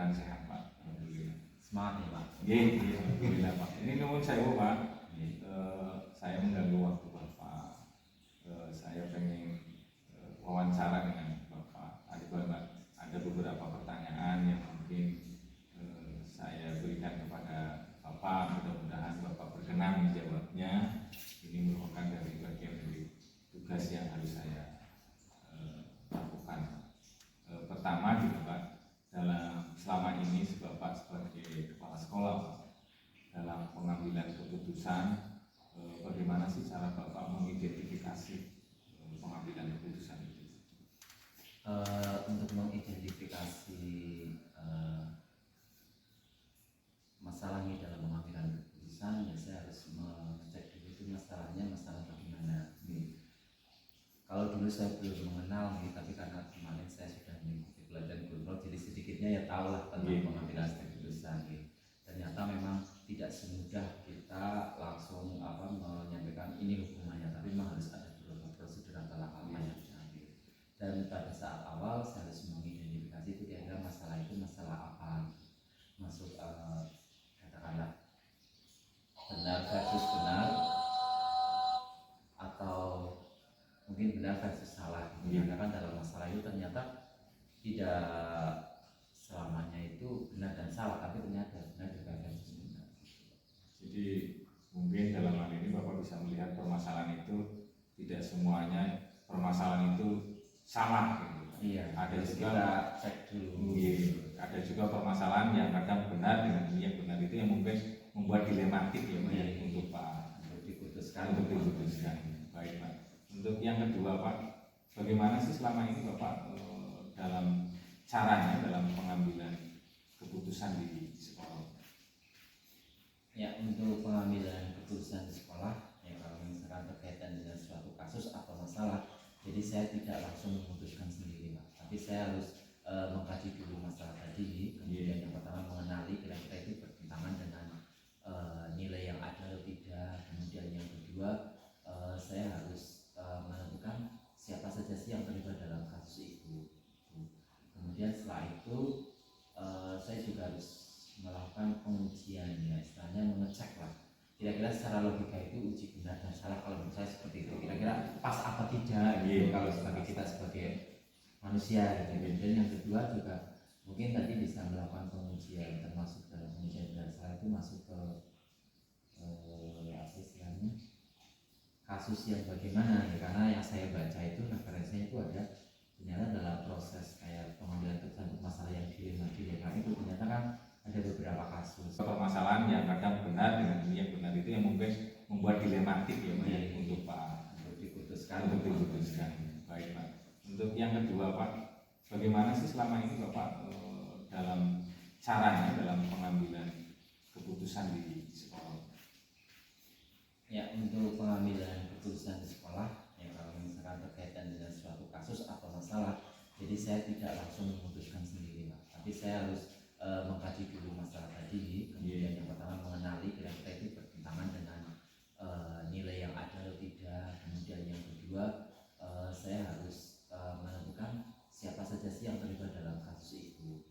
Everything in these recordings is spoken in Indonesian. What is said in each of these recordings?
mudah-mudahan sehat Pak. Alhamdulillah. Semangat ya Pak. Iya, alhamdulillah Pak. Ini nuwun sewu Pak. Saya mengganggu waktu Bapak. Saya pengen wawancara dengan Bapak. Ada beberapa pertanyaan yang mungkin saya berikan kepada Bapak. Mudah-mudahan Bapak berkenan menjawabnya. Ini merupakan dari bagian dari tugas yang harus saya lakukan. Pertama gitu Pak, selama ini Bapak sebagai kepala sekolah Pak, dalam pengambilan keputusan, bagaimana sih cara Bapak mengidentifikasi pengambilan keputusan itu? Untuk mengidentifikasi masalah ini dalam pengambilan keputusan, ya saya harus mengecek dulu itu masalahnya masalah bagaimana. Kalau dulu saya belum mengenal nih, tapi karena kemarin saya sudah mengikuti pelajaran guru, jadi sedikitnya ya tahu lah tentang pengambilan keputusan. Ternyata memang tidak semudah kita langsung menyampaikan ini hukumannya, tapi memang harus ada beberapa prosedur atau langkah yang diambil. Dan pada saat awal saya harus mengidentifikasi itu kira-kira masalah itu masalah apa, masuk katakanlah benar versus benar atau mungkin benar versus salah. Karena kan dalam masalah itu ternyata tidak selamanya itu benar dan salah, tapi ternyata benar juga versus benar. Jadi mungkin dalam hal ini Bapak bisa melihat permasalahan itu tidak semuanya permasalahan itu salah gitu. Iya, ada juga kita cek dulu. Ada juga permasalahan yang kadang benar dengan ini yang benar itu yang mungkin membuat dilematik ya Pak untuk Pak untuk diputuskan. Baik Pak. Untuk yang kedua Pak, bagaimana sih selama ini Bapak dalam caranya dalam pengambilan keputusan di sekolah? Ya, untuk pengambilan keputusan di sekolah, ya kalau misalkan berkaitan dengan suatu kasus atau masalah, jadi saya tidak langsung memutuskan sendiri Pak, tapi saya harus mengkaji dulu masalah tadi, kemudian yang pertama mengenali kira-kira itu bertentangan dengan nilai yang ada atau tidak, kemudian yang kedua saya harus menentukan siapa saja sih yang terlibat dalam kasus itu. Kemudian setelah itu saya juga harus melakukan pengujian, ya istilahnya mengecek lah kira-kira secara logika itu uji benar dan salah. Kalau menurut saya seperti itu, kira-kira pas apa tidak gitu, kalau sebagai kita sebagai manusia gitu. Dan yang kedua juga mungkin tadi bisa melakukan pengujian, termasuk dalam pengujian benar salah itu masuk ke apa istilahnya kasus yang bagaimana ya, karena yang saya baca itu referensinya itu ada ternyata dalam proses kayak pengambilan keputusan masalah yang dilema itu ternyata kan ada beberapa kasus permasalahan yang kadang benar dengan ini yang benar itu yang mungkin membuat dilematik ya Pak untuk Pak untuk diputuskan. Baik Pak. Untuk yang kedua Pak, bagaimana sih selama ini Bapak dalam caranya dalam pengambilan keputusan di sekolah? Ya, untuk pengambilan keputusan di sekolah, ya kalau misalkan berkaitan dengan suatu kasus atau masalah, jadi saya tidak langsung memutuskan sendiri Pak, tapi saya harus mengkaji dulu masalah tadi, kemudian yang pertama mengenali kira-kira itu bertentangan dengan nilai yang ada atau tidak, kemudian yang kedua saya harus menentukan siapa saja sih yang terlibat dalam kasus itu.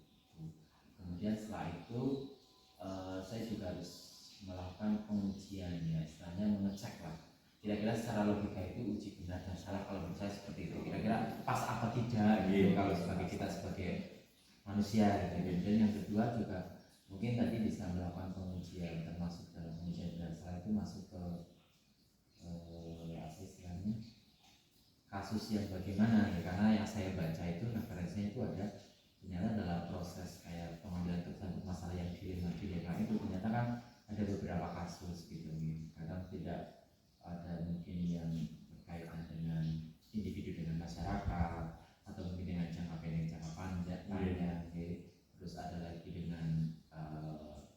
Kemudian setelah itu saya juga harus melakukan pengujian, ya istilahnya mengecek lah kira-kira secara logika itu uji benar dan salah. Kalau menurut saya seperti itu, kira-kira pas apa tidak gitu, kalau sebagai kita sebagai manusia gitu. Dan yang kedua juga mungkin tadi bisa melakukan pengujian, termasuk dalam pengujian benar salah itu masuk ke apa istilahnya kasus yang bagaimana ya, karena yang saya baca itu referensinya itu ada ternyata dalam proses kayak pengambilan keputusan masalah yang dilema itu ternyata kan ada beberapa kasus gitu. Kadang tidak ada mungkin yang berkaitan dengan individu dengan masyarakat, atau mungkin dengan jangka pendek jangka panjang terus ada lagi dengan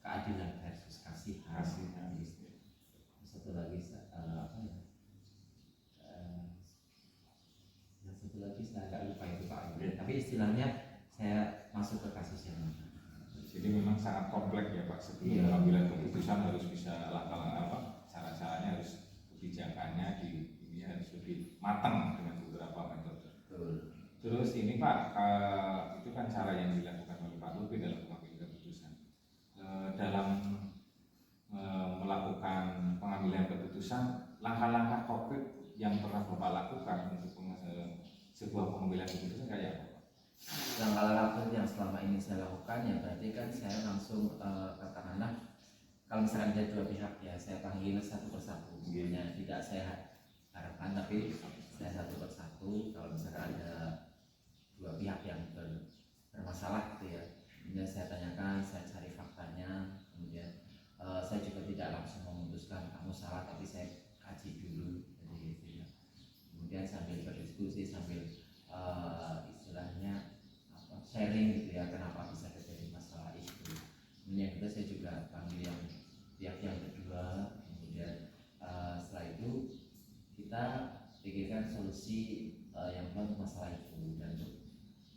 keadilan versus kasihan. Satu lagi yang satu lagi saya agak lupa itu Pak, tapi istilahnya saya masuk ke kasus yang mana. Jadi memang sangat kompleks ya Pak, sebelum pengambilan keputusan harus bisa langkah-langkah apa, cara-caranya harus kebijakannya ini harus lebih matang dengan beberapa metode. Terus ini Pak, itu kan cara yang dilakukan oleh Pak Lutfi dalam pengambilan keputusan, langkah-langkah konkret yang pernah Bapak lakukan untuk sebuah pengambilan keputusan kayak apa? Langkah-langkah yang selama ini saya lakukan ya berarti kan saya langsung katakanlah kalau misalkan ada dua pihak ya saya panggil satu persatu. Ya, tidak saya harapkan tapi saya satu persatu. Kalau misalkan ada dua pihak yang bermasalah gitu ya, kemudian saya tanyakan, saya cari faktanya, kemudian saya juga tidak langsung memutuskan kamu salah, tapi saya kaji dulu jadi gitu ya. Kemudian sambil berdiskusi, sambil istilahnya sharing gitu ya, kenapa bisa terjadi masalah itu. Kemudian kedua saya juga panggil yang pihak yang kedua, kemudian setelah itu kita pikirkan solusi yang untuk masalah itu, dan untuk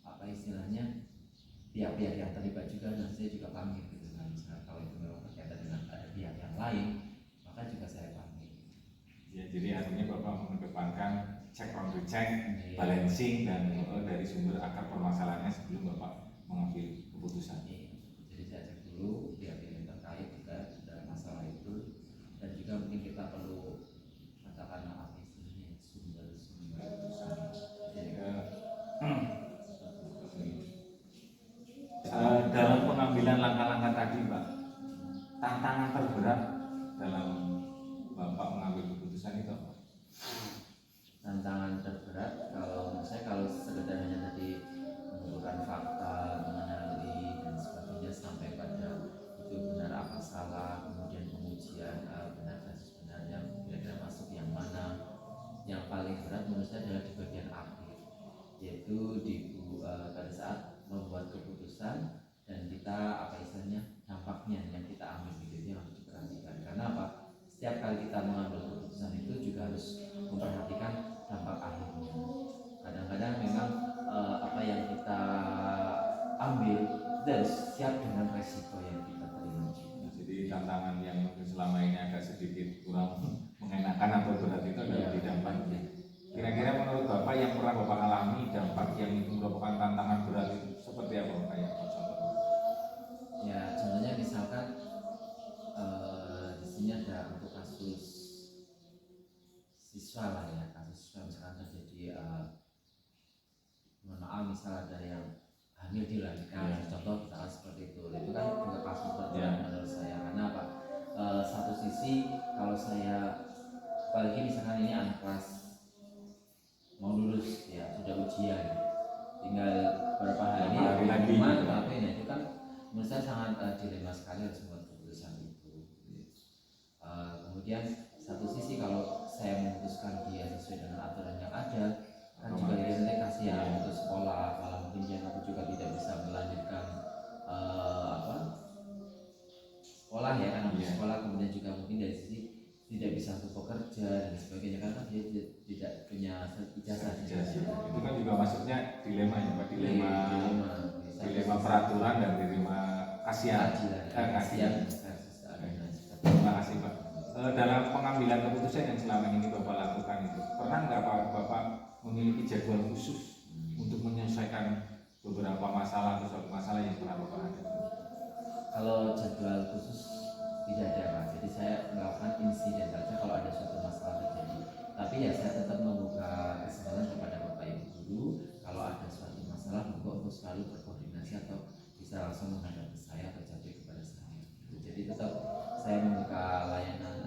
apa istilahnya pihak-pihak yang terlibat juga nanti saya juga panggil gitu kan. Misalnya kalau itu memang berkaitan dengan ada pihak yang lain, maka juga saya panggil. Ya, jadi artinya Bapak mengedepankan check on recheck, balancing dan dari sumber akar permasalahannya sebelum Bapak mengambil keputusan. Jadi saya cek dulu pihak-pihak yang terkait juga dalam masalah itu, dan juga mungkin kita perlu katakanlah apa istilahnya sumber-sumber dalam pengambilan langkah-langkah tadi Pak, tantangan terberat dalam Bapak mengambil keputusan itu apa? Tantangan terberat kalau menurut saya kalau sekedar hanya tadi mengumpulkan fakta, mengenali dan sebagainya sampai pada itu benar apa salah, kemudian pengujian benar dan sebenarnya kira-kira masuk yang mana. Yang paling berat menurut saya adalah di bagian akhir, yaitu pada saat membuat keputusan dan kita apa istilahnya dampaknya yang kita ambil gitu yang harus diperhatikan. Karena apa? Setiap kali kita mengambil keputusan itu juga harus memperhatikan dampak akhirnya. Kadang-kadang memang apa yang kita ambil itu harus siap dengan resiko yang kita terima juga. Jadi tantangan yang mungkin selama ini agak sedikit kurang mengenakan atau berat itu adalah di dampak. Kira-kira menurut Bapak yang pernah Bapak alami dampak yang itu merupakan tantangan berat itu seperti apa kayak apa contohnya? Ya contohnya misalkan di sini ada untuk kasus siswa lah ya, kasus siswa misalkan terjadi mohon maaf misal ada yang hamil dilahirkan, contoh misalkan seperti itu kan juga kasus terberat menurut saya. Karena apa? Satu sisi kalau saya apalagi misalkan ini anak kelas mau lulus ya, sudah ujian tinggal beberapa hari lagi tapi itu kan menurut saya sangat dilema sekali harus membuat keputusan itu. Kemudian satu sisi kalau saya memutuskan dia sesuai dengan aturan yang ada kan juga nanti kasihan untuk sekolah, malah mungkin dia aku juga tidak bisa melanjutkan sekolah ya, karena sekolah, kemudian juga mungkin dari sisi tidak bisa untuk bekerja dan sebagainya karena dia tidak punya ijazah. Itu kan juga maksudnya dilema ya Pak, dilema peraturan dan dilema kasihan. Terima kasih Pak. Dalam pengambilan keputusan yang selama ini Bapak lakukan itu, pernah nggak Bapak memiliki jadwal khusus untuk menyelesaikan beberapa masalah atau suatu masalah yang pernah Bapak hadapi? Kalau jadwal khusus tidak ada Pak, jadi saya melakukan insiden saja kalau ada suatu masalah terjadi. Tapi ya saya tetap membuka kesempatan kepada Bapak Ibu Guru kalau ada suatu masalah untuk selalu berkoordinasi atau bisa langsung menghadap ke saya atau jatuh kepada saya. Jadi tetap saya membuka layanan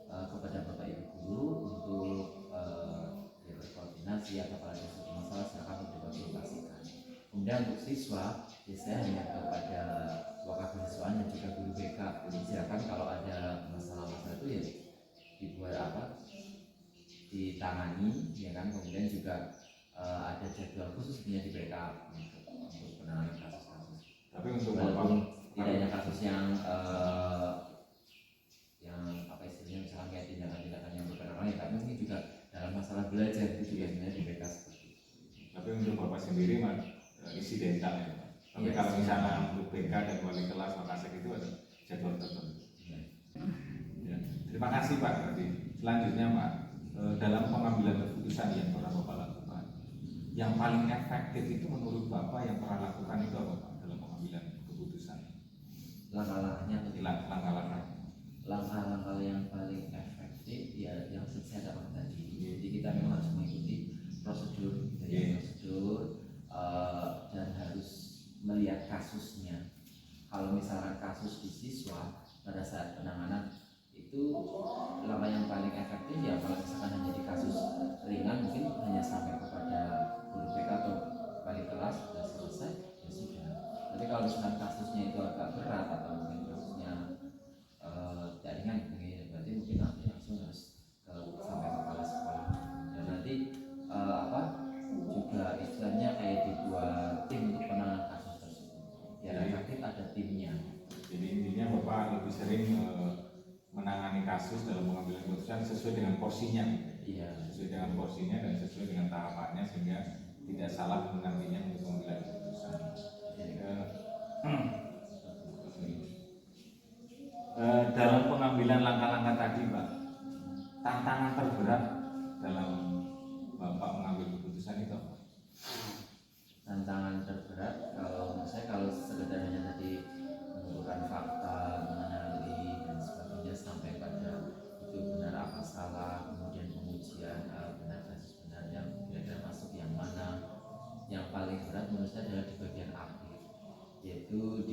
kepada Bapak Ibu Guru untuk ya berkoordinasi atau kalau ada suatu masalah silakan untuk dikonsultasikan. Kemudian untuk siswa saya hanya kepada wakil siswaan dan juga guru BK. Silakan kalau ada masalah-masalah itu ya dibuat ditangani ya kan. Kemudian juga ada jadwal khusus punya di backup untuk penanganan kasus-kasus. Tapi untuk walaupun tidak hanya kasus yang apa istilahnya misalnya kayak tindakan-tindakan yang berpengaruh, tapi mungkin juga dalam masalah belajar itu juga sebenarnya di backup seperti itu. Tapi untuk Bapak sendiri insidental ya Pak. Tapi kalau misalnya untuk BK dan wali kelas Wakasek itu ada jadwal tertentu. Ya. Terima kasih Pak. Berarti selanjutnya Pak, dalam pengambilan keputusan yang pernah Bapak lakukan, yang paling efektif itu menurut Bapak yang pernah lakukan itu apa Pak dalam pengambilan keputusan? Langkah-langkahnya atau langkah-langkah langkah-langkah yang paling efektif ya yang saya katakan tadi. Jadi kita memang harus mengikuti prosedur gitu ya, prosedur dan harus melihat kasusnya. Kalau misalkan kasus di siswa pada saat penanganan itu langkah yang paling efektif ya kalau misalkan hanya di kasus ringan mungkin hanya sampai kepada guru BK atau wali kelas sudah selesai ya sudah. Tapi kalau misalkan kasusnya itu agak berat atau mungkin kasusnya tidak ringan gitu, berarti mungkin nanti langsung harus sampai kepala sekolah. Dan nanti juga istilahnya kayak dibuat tim untuk penanganan kasus tersebut. Ya efektif ada timnya. Jadi intinya Bapak lebih sering menangani kasus dalam pengambilan keputusan sesuai dengan porsinya. Iya. Sesuai dengan porsinya dan sesuai dengan tahapannya sehingga tidak salah mengambilnya untuk pengambilan keputusan. Dalam pengambilan langkah-langkah tadi, Pak, tantangan terberat dalam Bapak mengambil keputusan itu apa? Tantangan terberat kalau menurut saya kalau sekedar hanya tadi mengumpulkan fakta, mengenali dan sebagainya sampai pada itu benar apa salah, kemudian pengujian benar dan sebenarnya kira-kira masuk yang mana. Yang paling berat menurut saya adalah di bagian akhir, yaitu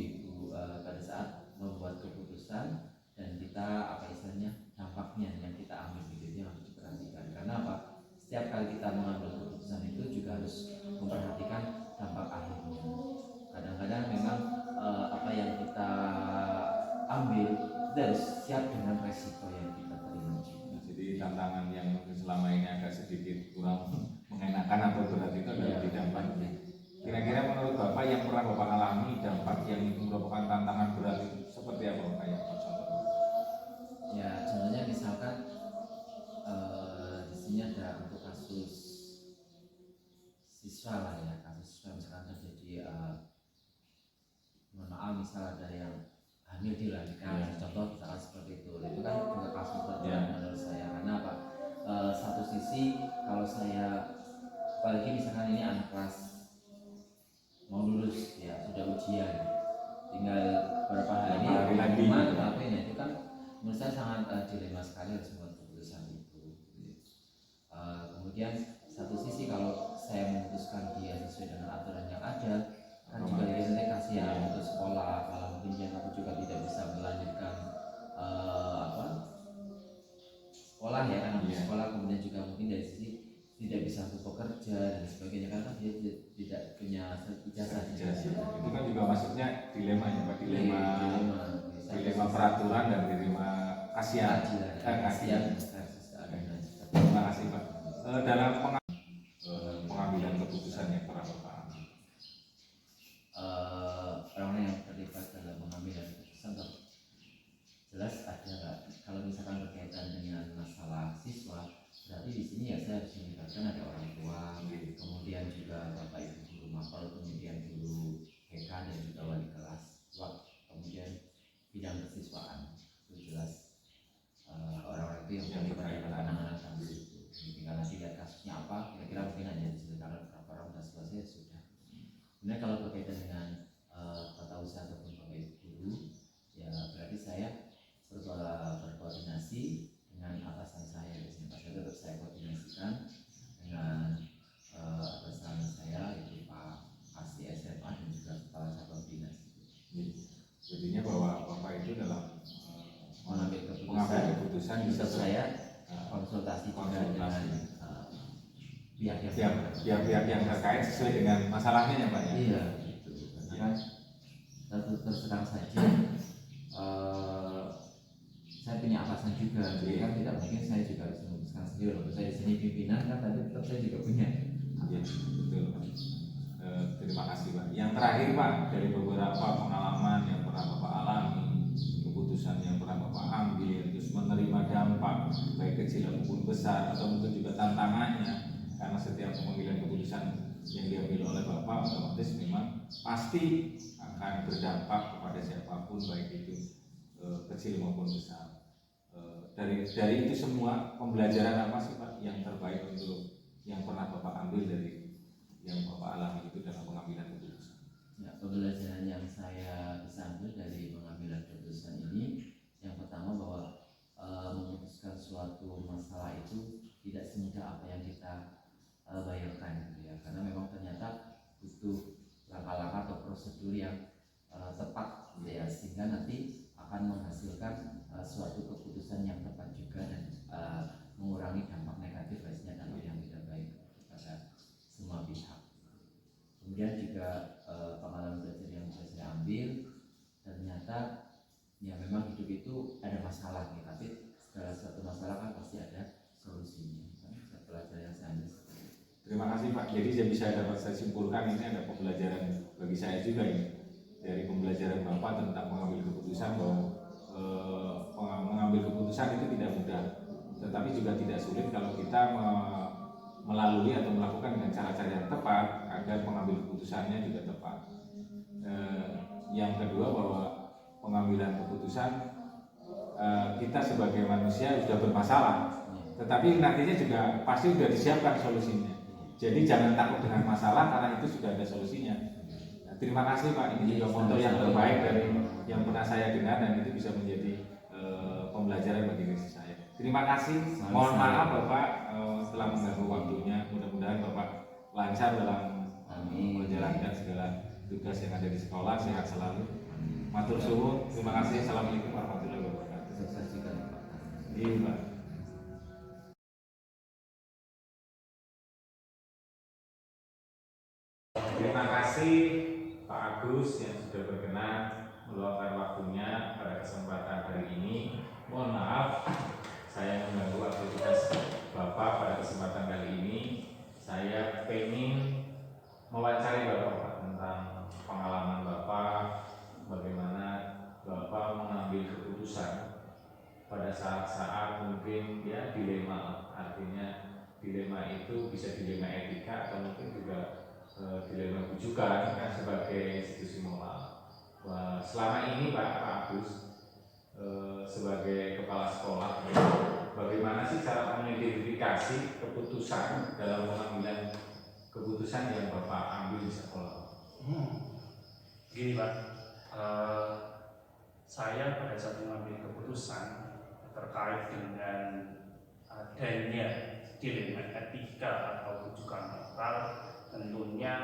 pada saat membuat keputusan dan kita istilahnya dampaknya yang kita ambil itu yang harus diperhatikan. Karena apa? Setiap kali kita mengambil keputusan itu juga harus memperhatikan dampak akhirnya. Kadang-kadang memang apa yang kita ambil kita harus siap dengan resiko yang kita terima. Jadi tantangan yang selama ini agak sedikit kurang mengenakan atau berat itu adalah di dampaknya. Kira-kira menurut Bapak yang pernah Bapak alami dampak yang itu merupakan tantangan berat itu seperti apa Bapak yang contohnya? Ya contohnya misalkan di sini ada untuk kasus siswa lah ya, kasus siswa misalkan terjadi mohon maaf misal ada yang hamil dilahirkan, contoh misalkan seperti itu kan juga kasus berat menurut saya. Karena apa? Satu sisi kalau saya apalagi misalkan ini anak kelas mau lulus ya sudah ujian tinggal beberapa hari lagi tapi itu kan menurut saya sangat dilema sekali harus membuat keputusan itu. Kemudian satu sisi kalau saya memutuskan dia sesuai dengan aturan yang ada kan juga dia nanti kasihan untuk sekolah, kalau mungkin dia juga tidak bisa melanjutkan sekolah ya kan sekolah, kemudian juga mungkin dari sisi tidak bisa untuk bekerja dan sebagainya karena dia tidak punya ijazah. Itu kan juga maksudnya dilema ya Pak, dilema peraturan dan dilema kasihan. Terima kasih Pak. Dalam pengambilan keputusan yang pernah Bapak ambil, orang yang terlibat dalam pengambilan keputusan jelas ada nggak? Kalau misalkan berkaitan dengan masalah siswa, berarti di sini ya saya harus melibatkan ada orang tua, kemudian juga bapak ibu guru mapel, kemudian guru BK dan juga wali kelas, kemudian bidang kesiswaan. Itu jelas orang-orang itu yang terlibat dalam penanganan kasus itu. Tinggal nanti lihat kasusnya apa, kira-kira mungkin hanya diceritakan berapa orang sudah selesai sudah. Kemudian kalau berkaitan dengan tata usaha ataupun bapak ibu guru, ya berarti saya berkoordinasi dengan atasan saya biasanya. Tetap saya koordinasikan dengan atasan saya yaitu Pak Asi SMA dan juga kepala cabang dinas. Jadinya bahwa Bapak itu dalam mengambil keputusan bisa saya konsultasi juga dengan pihak-pihak yang terkait sesuai dengan masalahnya ya Pak ya. Iya gitu. Karena terus terang saja saya punya atasan juga, jadi kan tidak mungkin saya juga harus memutuskan sendiri. Waktu saya di sini pimpinan kan tadi tetap saya juga punya. Ya, betul. Terima kasih Pak. Yang terakhir Pak, dari beberapa pengalaman yang pernah Bapak alami, keputusan yang pernah Bapak ambil, terus menerima dampak baik kecil maupun besar atau mungkin juga tantangannya, karena setiap pengambilan keputusan yang diambil oleh Bapak otomatis memang pasti akan berdampak kepada siapapun baik itu kecil maupun besar. Dari itu semua pembelajaran apa sih Pak yang terbaik untuk yang pernah Bapak ambil dari yang Bapak alami itu dalam pengambilan keputusan? Ya, pembelajaran yang saya bisa ambil dari pengambilan keputusan ini yang pertama bahwa bayangkan gitu ya, karena memang ternyata butuh langkah-langkah atau prosedur yang tepat gitu ya, sehingga nanti akan menghasilkan suatu keputusan yang tepat juga dan mengurangi dampak negatif hasilnya, dampak yang tidak baik kepada semua pihak. Kemudian juga pengalaman belajar yang bisa saya ambil, ternyata ya memang hidup itu ada masalah nih, tapi segala suatu masalah kan pasti ada solusinya. Pelajaran yang saya ambil. Terima kasih Pak. Jadi saya simpulkan ini ada pembelajaran bagi saya juga ini dari pembelajaran Bapak tentang mengambil keputusan bahwa mengambil keputusan itu tidak mudah, tetapi juga tidak sulit kalau kita melalui atau melakukan dengan cara-cara yang tepat agar pengambil keputusannya juga tepat. Yang kedua bahwa pengambilan keputusan kita sebagai manusia sudah bermasalah, tetapi nantinya juga pasti sudah disiapkan solusinya. Jadi jangan takut dengan masalah karena itu sudah ada solusinya. Nah, terima kasih Pak, ini juga contoh yang terbaik dari yang pernah saya dengar dan itu bisa menjadi pembelajaran bagi diri saya. Terima kasih. Mohon maaf Bapak telah mengganggu waktunya. Mudah-mudahan Bapak lancar dalam menjalankan segala tugas yang ada di sekolah. Sehat selalu. Matur suwun. Terima kasih. Assalamualaikum warahmatullahi wabarakatuh. Sukses juga Pak. Iya Pak. Terima kasih Pak Agus yang sudah berkenan meluangkan waktunya pada kesempatan hari ini. Mohon maaf saya mengganggu aktivitas Bapak pada kesempatan kali ini. Saya ingin mewawancari Bapak tentang pengalaman Bapak, bagaimana Bapak mengambil keputusan pada saat-saat mungkin ya dilema. Artinya dilema itu bisa dilema etika atau mungkin juga dilema rujukan sebagai institusi moral. Selama ini Pak Agus sebagai kepala sekolah, bagaimana sih cara mengidentifikasi keputusan dalam pengambilan keputusan yang Bapak ambil di sekolah? Gini Pak, saya pada saat mengambil keputusan terkait dengan adanya dilema etika atau rujukan moral, tentunya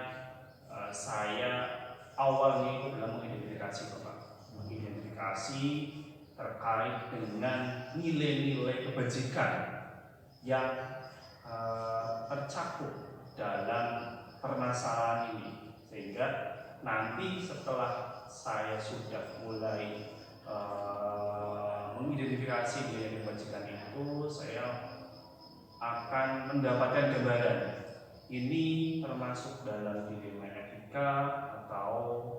saya awalnya itu adalah mengidentifikasi Bapak, mengidentifikasi terkait dengan nilai-nilai kebajikan yang tercakup dalam permasalahan ini, sehingga nanti setelah saya sudah mulai mengidentifikasi nilai kebajikan itu, saya akan mendapatkan gambaran ini termasuk dalam dilema etika atau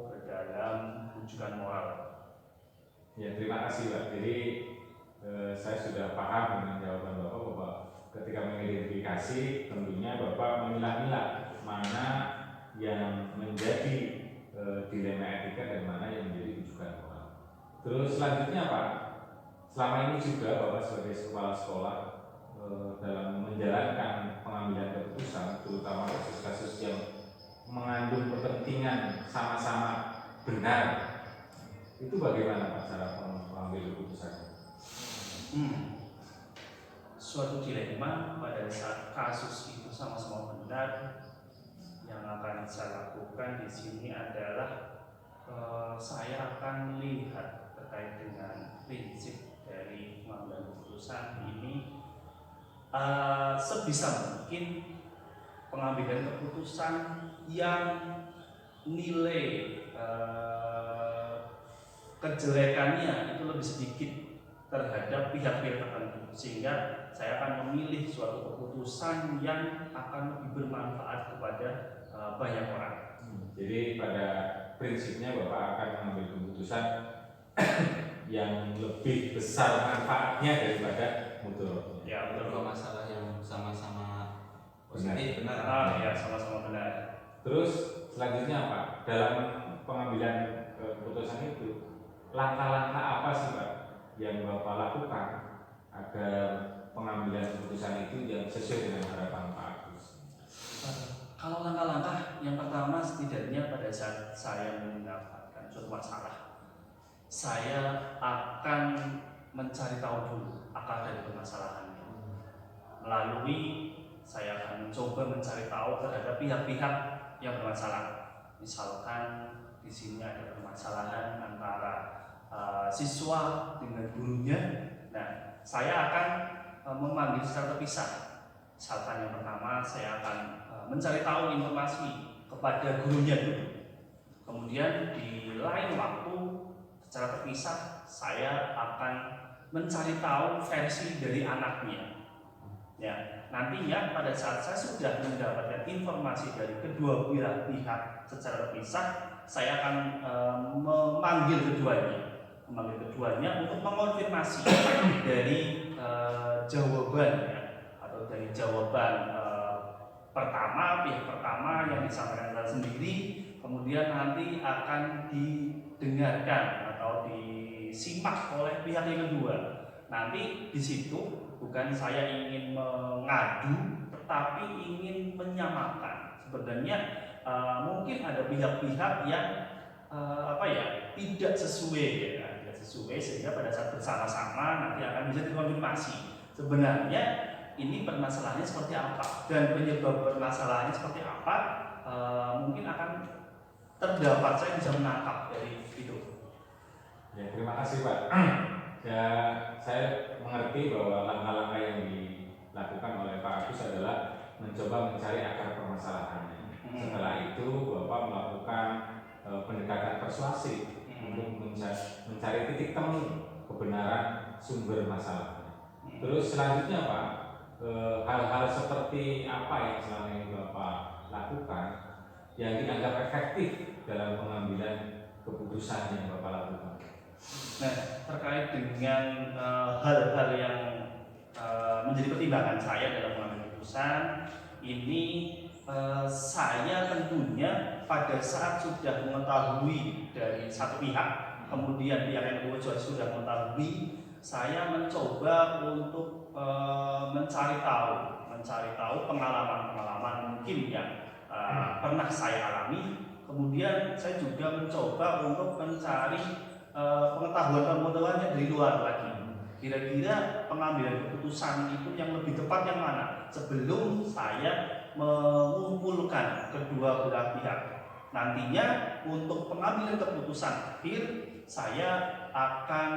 ke dalam rujukan moral. Ya, terima kasih Pak. Jadi saya sudah paham dengan jawaban Bapak bahwa ketika mengidentifikasi tentunya Bapak memilah-milah mana yang menjadi dilema etika dan mana yang menjadi rujukan moral. Terus selanjutnya Pak, selama ini juga Bapak sebagai kepala sekolah dalam menjalankan pengambilan keputusan, terutama kasus-kasus yang mengandung kepentingan sama-sama benar, itu bagaimana Pak cara mengambil keputusan? Suatu dilema pada saat kasus itu sama-sama benar, yang akan saya lakukan di sini adalah saya akan melihat terkait dengan prinsip dari pengambilan keputusan ini. Sebisa mungkin pengambilan keputusan yang nilai kejelekannya itu lebih sedikit terhadap pihak-pihak tertentu, sehingga saya akan memilih suatu keputusan yang akan lebih bermanfaat kepada banyak orang. Jadi pada prinsipnya Bapak akan mengambil keputusan yang lebih besar manfaatnya daripada mudaratnya. Ya, betul. Masalah yang sama-sama positif benar. Ya, sama-sama benar. Terus selanjutnya Pak, dalam pengambilan keputusan itu langkah-langkah apa sih Pak yang Bapak lakukan agar pengambilan keputusan itu yang sesuai dengan harapan Pak Agus? Kalau langkah-langkah yang pertama, setidaknya pada saat saya mendapatkan suatu masalah, saya akan mencari tahu dulu akar dari permasalahannya melalui saya akan mencoba mencari tahu terhadap pihak-pihak yang bermasalah. Misalkan di sini ada permasalahan antara siswa dengan gurunya. Nah, saya akan memanggil secara terpisah. Misalkan yang pertama saya akan mencari tahu informasi kepada gurunya dulu. Kemudian di lain waktu secara terpisah saya akan mencari tahu versi dari anaknya. Ya, nantinya pada saat saya sudah mendapatkan informasi dari kedua belah pihak secara terpisah, saya akan memanggil keduanya untuk mengonfirmasi dari jawaban ya, atau dari jawaban pihak pertama yang disampaikan saya sendiri, kemudian nanti akan didengarkan atau disimak oleh pihak yang kedua. Nanti di situ bukan saya ingin mengadu, tetapi ingin menyamakan. Sebenarnya mungkin ada pihak-pihak yang tidak sesuai, tidak sesuai, sehingga pada saat bersama-sama nanti akan bisa dikonfirmasi sebenarnya ini permasalahannya seperti apa dan penyebab permasalahannya seperti apa. Mungkin akan terdapat, saya bisa menangkap dari itu. Ya, terima kasih Pak. Ya, saya mengerti bahwa langkah-langkah yang dilakukan oleh Pak Agus adalah mencoba mencari akar permasalahannya. Setelah itu Bapak melakukan pendekatan persuasif untuk mencari titik temu kebenaran sumber masalahnya. Terus selanjutnya Pak, hal-hal seperti apa yang selama ini Bapak lakukan yang dianggap efektif dalam pengambilan keputusan yang Bapak lakukan? Nah, terkait dengan hal-hal yang menjadi pertimbangan saya dalam mengambil keputusan ini, saya tentunya pada saat sudah mengetahui dari satu pihak, kemudian pihak yang kedua juga sudah mengetahui, saya mencoba untuk mencari tahu pengalaman-pengalaman mungkin yang pernah saya alami. Kemudian saya juga mencoba untuk mencari pengetahuan dari luar lagi. Kira-kira pengambilan keputusan itu yang lebih tepat yang mana sebelum saya mengumpulkan kedua belah pihak. Nantinya untuk pengambilan keputusan akhir saya akan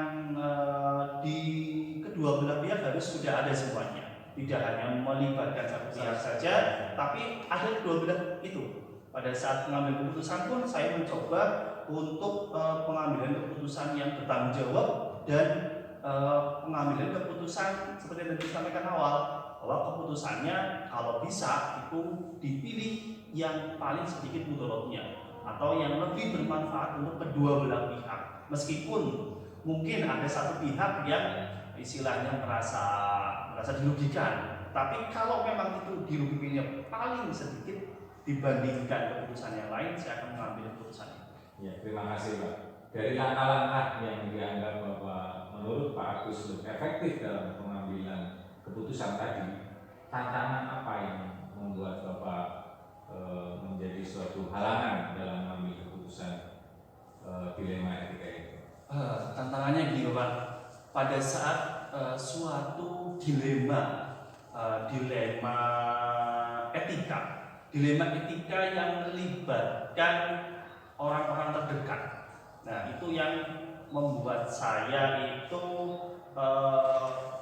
di kedua belah pihak harus sudah ada semuanya, tidak hanya melibatkan satu pihak saja, tapi ada kedua belah itu. Pada saat mengambil keputusan pun saya mencoba untuk pengambilan keputusan yang bertanggung jawab dan pengambilan keputusan seperti yang disampaikan awal, bahwa keputusannya kalau bisa itu dipilih yang paling sedikit mudaratnya atau yang lebih bermanfaat untuk kedua belah pihak. Meskipun mungkin ada satu pihak yang istilahnya merasa dirugikan, tapi kalau memang itu dirugikannya paling sedikit dibandingkan keputusan yang lain, saya akan mengambil keputusan itu. Ya, terima kasih Pak. Dari langkah-langkah yang dianggap bahwa menurut Pak Agus lebih efektif dalam pengambilan keputusan tadi, tantangan apa yang membuat Bapak menjadi suatu halangan dalam mengambil keputusan dilema etika itu? Tantangannya gini Bapak, pada saat suatu dilema etika yang melibatkan orang-orang terdekat. Nah, itu yang membuat saya itu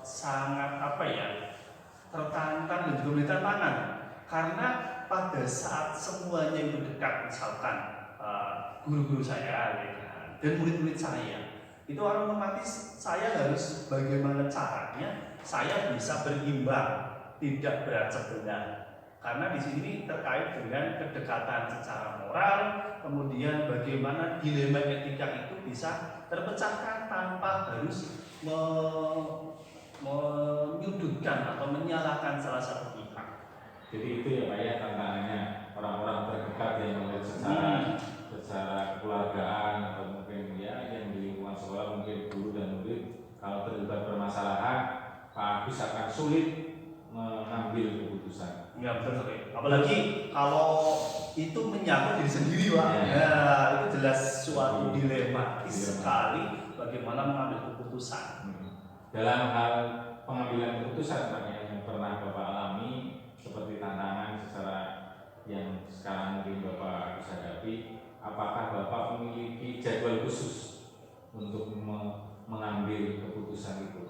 sangat tertantang dan juga beri tantangan, karena pada saat semuanya itu dekat, misalkan guru-guru saya dan murid-murid saya, itu otomatis saya harus bagaimana caranya saya bisa berimbang, tidak berat sebelah. Karena di sini terkait dengan kedekatan secara moral, kemudian bagaimana dilema etika itu bisa terpecahkan tanpa harus menyudutkan atau menyalahkan salah satu pihak. Jadi itu ya Pak ya tantangannya, orang-orang terdekat yang melihat secara kekeluargaan atau mungkin ya yang di lingkungan sekolah, mungkin guru dan murid, kalau terlibat permasalahan Pak Agus akan sulit mengambil keputusan. Ya betul sekali. Apalagi kalau itu menyangkut diri sendiri Pak. Ya, itu jelas suatu dilematis sekali bagaimana mengambil keputusan. Dalam hal pengambilan keputusan Pak yang pernah Bapak alami, seperti tantangan secara yang sekarang mungkin Bapak bisa hadapi, apakah Bapak memiliki jadwal khusus untuk mengambil keputusan itu?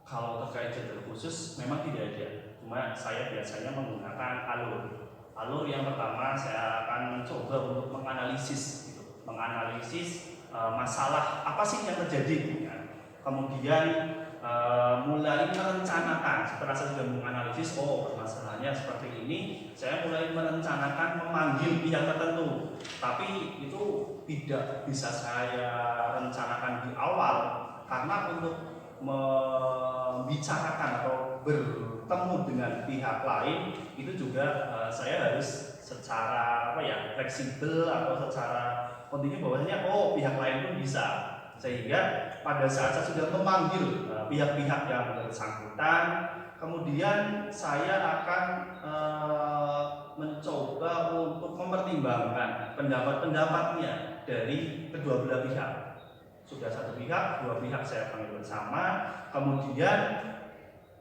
Kalau terkait jadwal khusus memang tidak ada. Cuma saya biasanya menggunakan alur yang pertama saya akan mencoba untuk menganalisis gitu. Menganalisis masalah apa sih yang terjadi ya. Kemudian mulai merencanakan. Setelah saya sudah menganalisis, permasalahannya seperti ini, saya mulai merencanakan memanggil pihak tertentu. Tapi itu tidak bisa saya rencanakan di awal karena untuk membicarakan atau bertemu dengan pihak lain itu juga saya harus secara fleksibel atau secara kontinu bahwasanya pihak lain pun bisa, sehingga pada saat saya sudah memanggil pihak-pihak yang bersangkutan, kemudian saya akan mencoba untuk mempertimbangkan pendapat-pendapatnya dari kedua belah pihak. Sudah satu pihak, dua pihak saya panggil bersama. Kemudian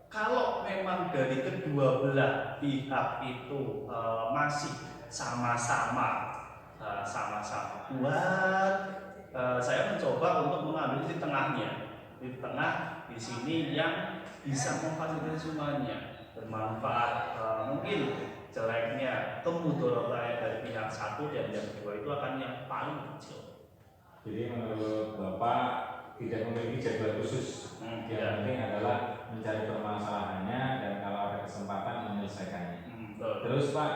kalau memang dari kedua belah pihak itu masih sama-sama kuat, saya mencoba untuk mengambil di tengahnya. Di tengah di sini yang bisa memfasilitasi semuanya, bermanfaat. Mungkin jeleknya kemudaratan dari pihak satu dan yang kedua itu akan yang paling kecil. Jadi menurut Bapak tidak memiliki jadwal khusus, yang penting adalah mencari permasalahannya dan kalau ada kesempatan menyelesaikannya. Terus Pak,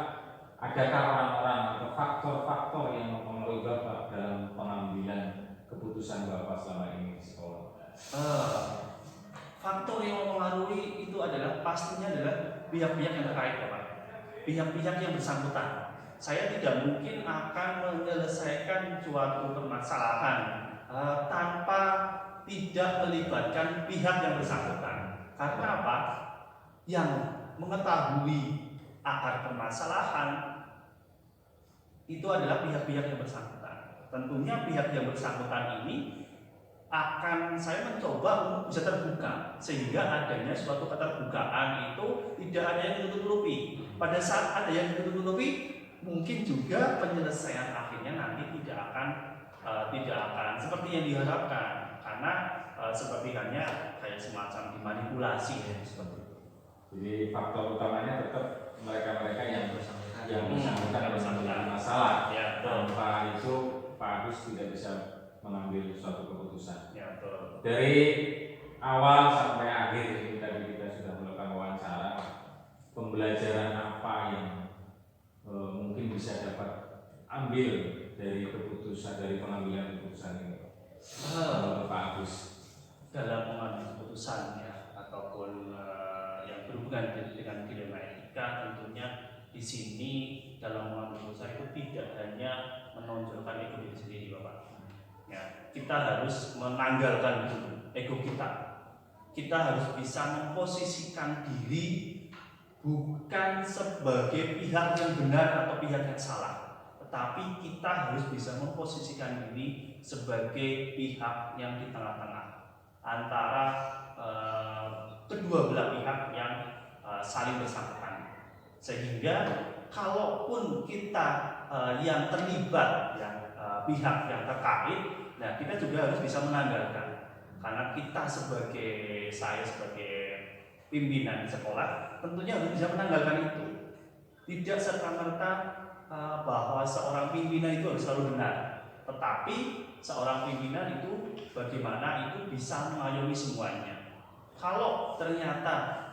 adakah orang-orang atau faktor-faktor yang mempengaruhi Bapak dalam pengambilan keputusan Bapak selama ini di sekolah? Faktor yang mempengaruhi itu pastinya adalah pihak-pihak yang terkait, Bapak. Pihak-pihak yang bersangkutan. Saya tidak mungkin akan menyelesaikan suatu permasalahan tanpa tidak melibatkan pihak yang bersangkutan. Karena apa? Yang mengetahui akar permasalahan itu adalah pihak-pihak yang bersangkutan. Tentunya pihak yang bersangkutan ini akan saya mencoba untuk bisa terbuka, sehingga adanya suatu keterbukaan itu tidak ada yang ditutup-tutupi. Pada saat ada yang ditutup-tutupi, mungkin juga penyelesaian akhirnya nanti tidak akan seperti yang diharapkan, karena seperti halnya kayak semacam dimanipulasi seperti itu. Jadi faktor utamanya tetap mereka-mereka yang bersangkutan dengan masalah. Ya, tanpa itu Pak Agus tidak bisa mengambil suatu keputusan. Ya, betul. Dari awal sampai akhir ini tadi kita sudah melakukan wawancara, pembelajaran apa yang mungkin bisa dapat ambil dari pengambilan keputusan ini, Pak Agus? Dalam mengambil keputusan ataupun yang berhubungan dengan dilema etika, tentunya di sini dalam mengambil keputusan itu tidak hanya menonjolkan ego diri sendiri, Bapak. Ya, kita harus menanggalkan ego kita. Kita harus bisa memposisikan diri bukan sebagai pihak yang benar atau pihak yang salah, tetapi kita harus bisa memposisikan diri sebagai pihak yang di tengah-tengah antara kedua belah pihak yang saling bersangkutan, sehingga kalaupun kita yang terlibat pihak yang terkait, nah kita juga harus bisa menanggalkan, karena kita saya sebagai pimpinan di sekolah tentunya harus bisa menanggalkan itu. Tidak serta-merta bahwa seorang pimpinan itu harus selalu benar, tetapi seorang pimpinan itu bagaimana itu bisa mengayomi semuanya. Kalau ternyata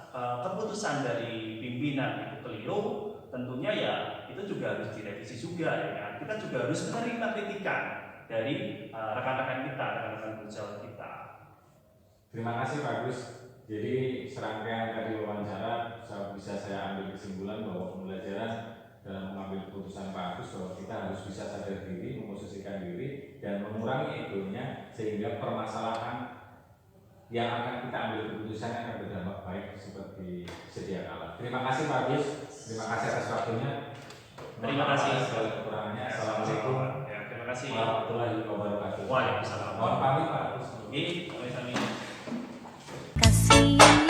keputusan dari pimpinan itu keliru, tentunya ya itu juga harus direvisi juga, ya kan? Kita juga harus menerima kritikan dari rekan-rekan kita, rekan-rekan berjauh kita. Terima kasih Pak Agus. Jadi serangkaian tadi wawancara bisa saya ambil kesimpulan bahwa pembelajaran dalam mengambil keputusan Pak Agus bahwa kita harus bisa sadar diri, memposisikan diri dan mengurangi egonya, sehingga permasalahan yang akan kita ambil keputusan akan berdampak baik seperti sedia kala. Terima kasih Pak Agus. Terima kasih atas waktunya. Terima kasih. Segala kekurangannya. Assalamualaikum. Ya, terima kasih. Warahmatullahi wabarakatuh. Waalaikumsalam. Mohon pamit Pak Agus. Ini kami Kasih